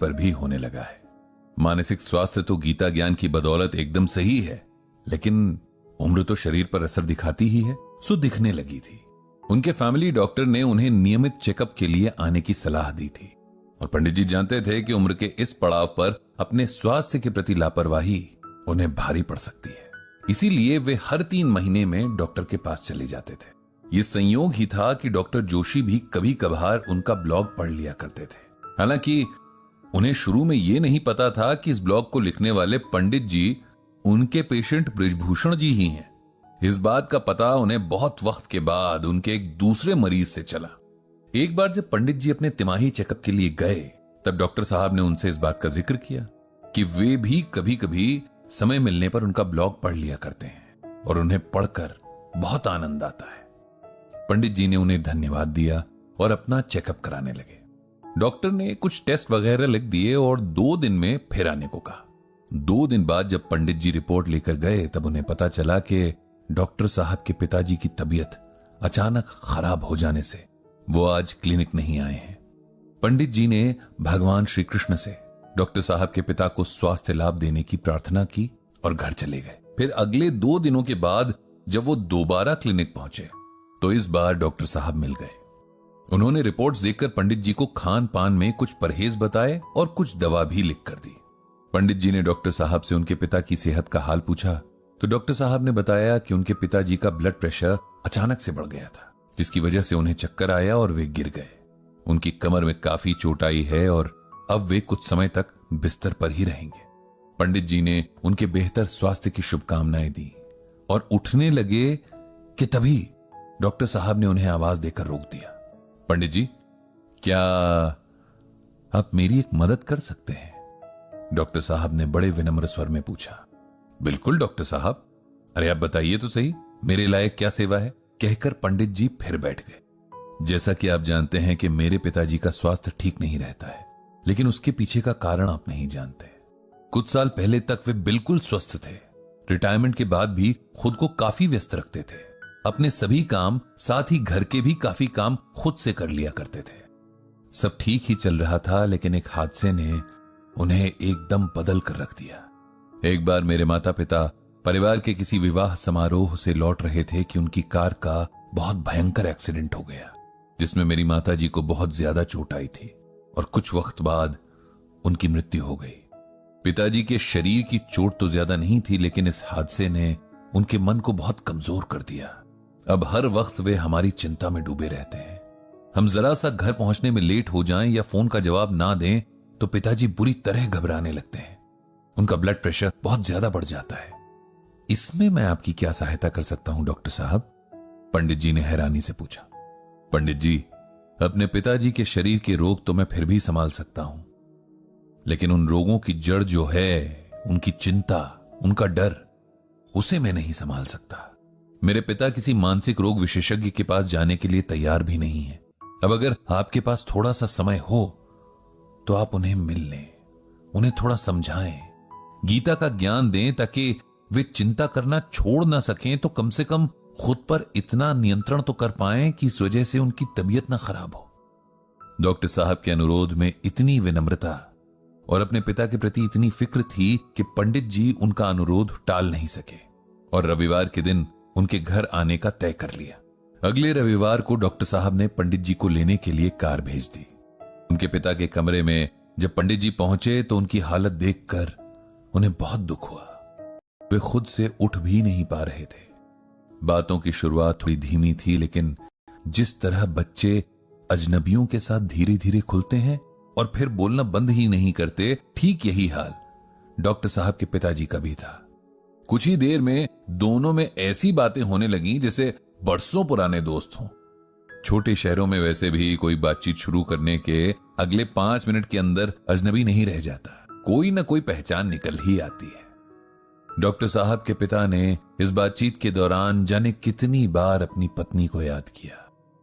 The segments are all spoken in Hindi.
पर भी होने लगा है। मानसिक स्वास्थ्य तो गीता ज्ञान की बदौलत एकदम सही है, लेकिन उम्र तो शरीर पर असर दिखाती ही है। सो दिखने लगी थी। उनके फैमिली डॉक्टर ने उन्हें नियमित चेकअप के लिए आने की सलाह दी थी और पंडित जी जानते थे कि उम्र के इस पड़ाव पर अपने स्वास्थ्य के प्रति लापरवाही उन्हें भारी पड़ सकती है। इसीलिए वे हर 3 महीने में डॉक्टर के पास चले जाते थे। ये संयोग ही था कि डॉक्टर जोशी भी कभी कभार उनका ब्लॉग पढ़ लिया करते थे। हालांकि उन्हें शुरू में यह नहीं पता था कि इस ब्लॉग को लिखने वाले पंडित जी उनके पेशेंट बृजभूषण जी ही हैं। इस बात का पता उन्हें बहुत वक्त के बाद उनके एक दूसरे मरीज से चला। एक बार जब पंडित जी अपने तिमाही चेकअप के लिए गए, तब डॉक्टर साहब ने उनसे इस बात का जिक्र किया कि वे भी कभी कभी समय मिलने पर उनका ब्लॉग पढ़ लिया करते हैं और उन्हें पढ़कर बहुत आनंद आता है। पंडित जी ने उन्हें धन्यवाद दिया और अपना चेकअप कराने लगे। डॉक्टर ने कुछ टेस्ट वगैरह लिख दिए और 2 दिन में फिर आने को कहा। 2 दिन बाद जब पंडित जी रिपोर्ट लेकर गए, तब उन्हें पता चला कि डॉक्टर साहब के पिताजी की तबीयत अचानक खराब हो जाने से वो आज क्लिनिक नहीं आए हैं। पंडित जी ने भगवान श्री कृष्ण से डॉक्टर साहब के पिता को स्वास्थ्य लाभ देने की प्रार्थना की और घर चले गए। फिर अगले 2 दिनों के बाद जब वो दोबारा क्लिनिक पहुंचे, तो इस बार डॉक्टर साहब मिल गए। उन्होंने रिपोर्ट्स देखकर पंडित जी को खान पान में कुछ परहेज बताए और कुछ दवा भी लिख कर दी। पंडित जी ने डॉक्टर साहब से उनके पिता की सेहत का हाल पूछा, तो डॉक्टर साहब ने बताया कि उनके पिताजी का ब्लड प्रेशर अचानक से बढ़ गया था, जिसकी वजह से उन्हें चक्कर आया और वे गिर गए। उनकी कमर में काफी चोट आई है और अब वे कुछ समय तक बिस्तर पर ही रहेंगे। पंडित जी ने उनके बेहतर स्वास्थ्य की शुभकामनाएं दी और उठने लगे कि तभी डॉक्टर साहब ने उन्हें आवाज देकर रोक दिया। पंडित जी, क्या आप मेरी एक मदद कर सकते हैं? डॉक्टर साहब ने बड़े विनम्र स्वर में पूछा। बिल्कुल डॉक्टर साहब, अरे आप बताइए तो सही, मेरे लायक क्या सेवा है? कहकर पंडित जी फिर बैठ गए। जैसा कि आप जानते हैं कि मेरे पिताजी का स्वास्थ्य ठीक नहीं रहता है, लेकिन उसके पीछे का कारण आप नहीं जानते। कुछ साल पहले तक वे बिल्कुल स्वस्थ थे। रिटायरमेंट के बाद भी खुद को काफी व्यस्त रखते थे। अपने सभी काम, साथ ही घर के भी काफी काम खुद से कर लिया करते थे। सब ठीक ही चल रहा था, लेकिन एक हादसे ने उन्हें एकदम बदल कर रख दिया। एक बार मेरे माता पिता परिवार के किसी विवाह समारोह से लौट रहे थे कि उनकी कार का बहुत भयंकर एक्सीडेंट हो गया, जिसमें मेरी माता जी को बहुत ज्यादा चोट आई थी और कुछ वक्त बाद उनकी मृत्यु हो गई। पिताजी के शरीर की चोट तो ज्यादा नहीं थी, लेकिन इस हादसे ने उनके मन को बहुत कमजोर कर दिया। अब हर वक्त वे हमारी चिंता में डूबे रहते हैं। हम जरा सा घर पहुंचने में लेट हो जाएं या फोन का जवाब ना दें तो पिताजी बुरी तरह घबराने लगते हैं। उनका ब्लड प्रेशर बहुत ज्यादा बढ़ जाता है। इसमें मैं आपकी क्या सहायता कर सकता हूं डॉक्टर साहब? पंडित जी ने हैरानी से पूछा। पंडित जी, अपने पिताजी के शरीर के रोग तो मैं फिर भी संभाल सकता हूं, लेकिन उन रोगों की जड़ जो है, उनकी चिंता, उनका डर, उसे मैं नहीं संभाल सकता। मेरे पिता किसी मानसिक रोग विशेषज्ञ के पास जाने के लिए तैयार भी नहीं है। अब अगर आपके पास थोड़ा सा समय हो तो आप उन्हें मिल लें, उन्हें थोड़ा समझाएं, गीता का ज्ञान दें ताकि वे चिंता करना छोड़ ना सकें, तो कम से कम खुद पर इतना नियंत्रण तो कर पाएं कि इस वजह से उनकी तबीयत ना खराब हो। डॉक्टर साहब के अनुरोध में इतनी विनम्रता और अपने पिता के प्रति इतनी फिक्र थी कि पंडित जी उनका अनुरोध टाल नहीं सके और रविवार के दिन उनके घर आने का तय कर लिया। अगले रविवार को डॉक्टर साहब ने पंडित जी को लेने के लिए कार भेज दी। उनके पिता के कमरे में जब पंडित जी पहुंचे तो उनकी हालत देखकर उन्हें बहुत दुख हुआ। वे खुद से उठ भी नहीं पा रहे थे। बातों की शुरुआत थोड़ी धीमी थी, लेकिन जिस तरह बच्चे अजनबियों के साथ धीरे धीरे खुलते हैं और फिर बोलना बंद ही नहीं करते, ठीक यही हाल डॉक्टर साहब के पिताजी का भी था। कुछ ही देर में दोनों में ऐसी बातें होने लगी जैसे बरसों पुराने दोस्त हों। छोटे शहरों में वैसे भी कोई बातचीत शुरू करने के अगले 5 मिनट के अंदर अजनबी नहीं रह जाता, कोई ना कोई पहचान निकल ही आती है। डॉक्टर साहब के पिता ने इस बातचीत के दौरान जाने कितनी बार अपनी पत्नी को याद किया।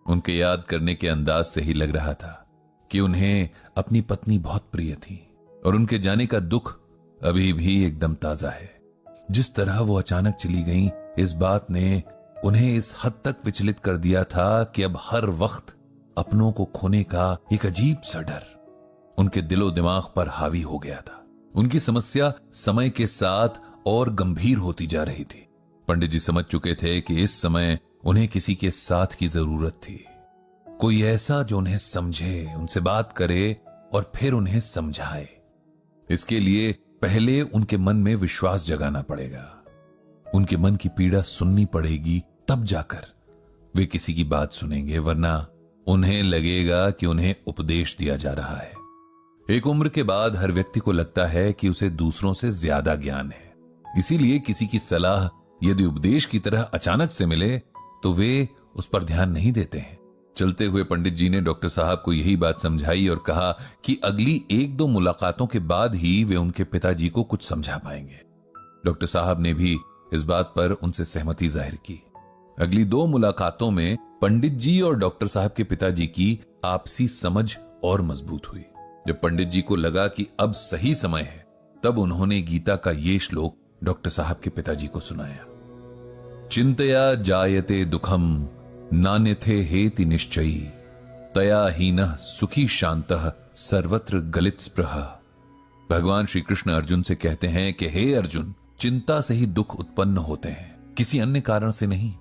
उनके याद करने के अंदाज से ही लग रहा था कि उन्हें अपनी पत्नी बहुत प्रिय थी और उनके जाने का दुख अभी भी एकदम ताजा है। जिस तरह वो अचानक चली गईं, इस बात ने उन्हें इस हद तक विचलित कर दिया था कि अब हर वक्त अपनों को खोने का एक अजीब सा डर उनके दिलो दिमाग पर हावी हो गया था। उनकी समस्या समय के साथ और गंभीर होती जा रही थी। पंडित जी समझ चुके थे कि इस समय उन्हें किसी के साथ की जरूरत थी, कोई ऐसा जो उन्हें समझे, उनसे बात करे और फिर उन्हें समझाए। इसके लिए पहले उनके मन में विश्वास जगाना पड़ेगा, उनके मन की पीड़ा सुननी पड़ेगी, तब जाकर वे किसी की बात सुनेंगे, वरना उन्हें लगेगा कि उन्हें उपदेश दिया जा रहा है। एक उम्र के बाद हर व्यक्ति को लगता है कि उसे दूसरों से ज्यादा ज्ञान है, इसीलिए किसी की सलाह यदि उपदेश की तरह अचानक से मिले तो वे उस पर ध्यान नहीं देते हैं। चलते हुए पंडित जी ने डॉक्टर साहब को यही बात समझाई और कहा कि अगली 1-2 मुलाकातों के बाद ही वे उनके पिताजी को कुछ समझा पाएंगे। डॉक्टर साहब ने भी इस बात पर उनसे सहमति जाहिर की। अगली 2 मुलाकातों में पंडित जी और डॉक्टर साहब के पिताजी की आपसी समझ और मजबूत हुई। जब पंडित जी को लगा कि अब सही समय है, तब उन्होंने गीता का ये श्लोक डॉक्टर साहब के पिताजी को सुनाया। चिंतया जायते दुखम नान्यथे हेति निश्चयी तया हीनः सुखी शांतः सर्वत्र गलित स्पृह। भगवान श्री कृष्ण अर्जुन से कहते हैं कि हे अर्जुन, चिंता से ही दुख उत्पन्न होते हैं, किसी अन्य कारण से नहीं।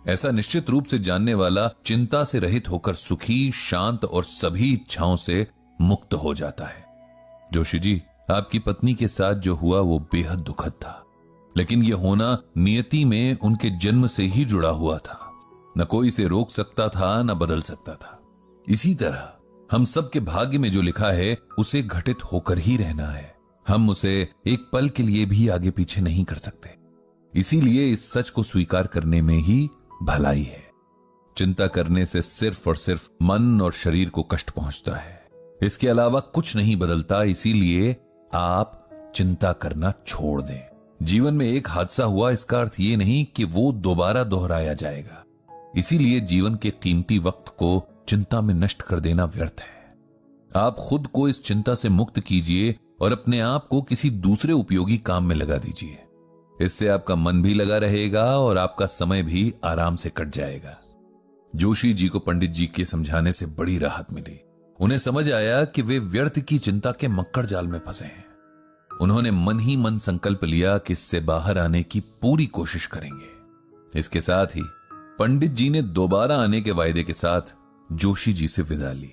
ऐसा निश्चित रूप से जानने वाला चिंता से रहित होकर सुखी, शांत और सभी इच्छाओं से मुक्त हो जाता है। जोशी जी, आपकी पत्नी के साथ जो हुआ वो बेहद दुखद था, लेकिन यह होना नियति में उनके जन्म से ही जुड़ा हुआ था। न कोई इसे रोक सकता था, न बदल सकता था। इसी तरह हम सबके भाग्य में जो लिखा है उसे घटित होकर ही रहना है। हम उसे एक पल के लिए भी आगे पीछे नहीं कर सकते। इसीलिए इस सच को स्वीकार करने में ही भलाई है। चिंता करने से सिर्फ और सिर्फ मन और शरीर को कष्ट पहुंचता है, इसके अलावा कुछ नहीं बदलता। इसीलिए आप चिंता करना छोड़ दें। जीवन में एक हादसा हुआ, इसका अर्थ यह नहीं कि वो दोबारा दोहराया जाएगा। इसीलिए जीवन के कीमती वक्त को चिंता में नष्ट कर देना व्यर्थ है। आप खुद को इस चिंता से मुक्त कीजिए और अपने आप को किसी दूसरे उपयोगी काम में लगा दीजिए। इससे आपका मन भी लगा रहेगा और आपका समय भी आराम से कट जाएगा। जोशी जी को पंडित जी के समझाने से बड़ी राहत मिली। उन्हें समझ आया कि वे व्यर्थ की चिंता के मक्कड़ जाल में फंसे हैं। उन्होंने मन ही मन संकल्प लिया कि इससे बाहर आने की पूरी कोशिश करेंगे। इसके साथ ही पंडित जी ने दोबारा आने के वायदे के साथ जोशी जी से विदा ली।